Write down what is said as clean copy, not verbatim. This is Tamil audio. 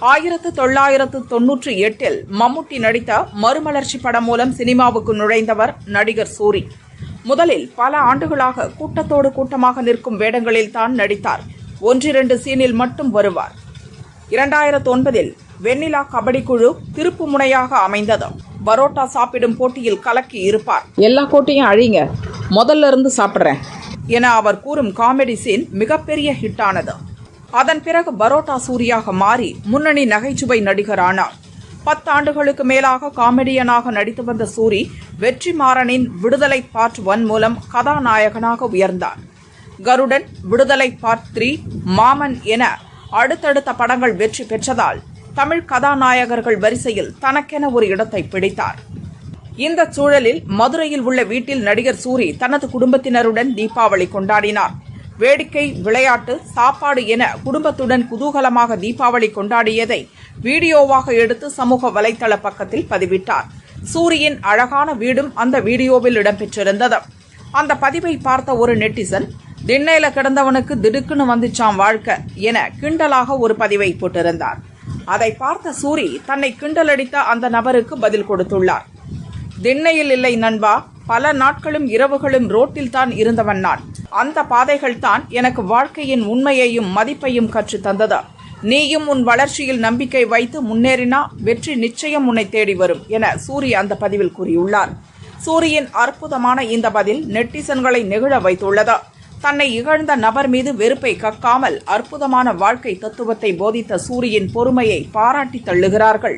1998 மம்முட்டி நடித்த மறுமலர்ச்சி படம் மூலம் சினிமாவுக்கு நுழைந்தவர் நடிகர் சூரி. முதலில் பல ஆண்டுகளாக கூட்டத்தோடு கூட்டமாக நிற்கும் வேடங்களில் தான் நடித்தார். 1-2 சீனில் மட்டும் வருவார். 2009 வெண்ணிலா கபடி குழு திருப்பு முனையாக அமைந்தது. பரோட்டா சாப்பிடும் போட்டியில் கலக்கி இருப்பார். எல்லா கோட்டையும் அழிங்க, முதல்ல இருந்து சாப்பிட்றேன் என அவர் கூறும் காமெடி சீன் மிகப்பெரிய ஹிட்டானது. அதன் பிறகு பரோட்டா சூரியாக மாறி முன்னணி நகைச்சுவை நடிகரானார். 10 ஆண்டுகளுக்கு மேலாக காமெடியனாக நடித்து வந்த சூரி வெற்றிமாறனின் விடுதலை பார்ட் 1 மூலம் கதாநாயகனாக உயர்ந்தார். கருடன், விடுதலை பார்ட் 3, மாமன் என அடுத்தடுத்த படங்கள் வெற்றி பெற்றதால் தமிழ் கதாநாயகர்கள் வரிசையில் தனக்கென ஒரு இடத்தை பிடித்தார். இந்த சூழலில் மதுரையில் உள்ள வீட்டில் நடிகர் சூரி தனது குடும்பத்தினருடன் தீபாவளி கொண்டாடினார். வேடிக்கை, விளையாட்டு, சாப்பாடு என குடும்பத்துடன் குதூகலமாக தீபாவளி கொண்டாடியதை வீடியோவாக எடுத்து சமூக வலைதள பக்கத்தில் பதிவிட்டார். சூரியின் அழகான வீடும் அந்த வீடியோவில் இடம்பெற்றிருந்தது. அந்த பதிவை பார்த்த ஒரு நெட்டிசன், திண்ணையில கிடந்தவனுக்கு திடுக்குன்னு வந்துச்சாம் வாழ்க்கை என கிண்டலாக ஒரு பதிவை போட்டிருந்தார். அதை பார்த்த சூரி தன்னை கிண்டலடித்த அந்த நபருக்கு பதில் கொடுத்துள்ளார். திண்ணையில் இல்லை நண்பா, பல நாட்களும் இரவுகளும் ரோட்டில் தான் இருந்தவன் நான். அந்த பாதைகள் தான் எனக்கு வாழ்க்கையின் உண்மையையும் மதிப்பையும் கற்றுத் தந்தது. நீயும் உன் வளர்ச்சியில் நம்பிக்கை வைத்து முன்னேறினா வெற்றி நிச்சயம் உன்னை தேடி வரும் என சூரி அந்த பதிவில் கூறியுள்ளார். சூரியின் அற்புதமான இந்த பதில் நெட்டிசன்களை நெகிழ வைத்துள்ளது. தன்னை இகழ்ந்த நபர் மீது வெறுப்பை கக்காமல் அற்புதமான வாழ்க்கை தத்துவத்தை போதித்த சூரியின் பொறுமையை பாராட்டி தள்ளுகிறார்கள்.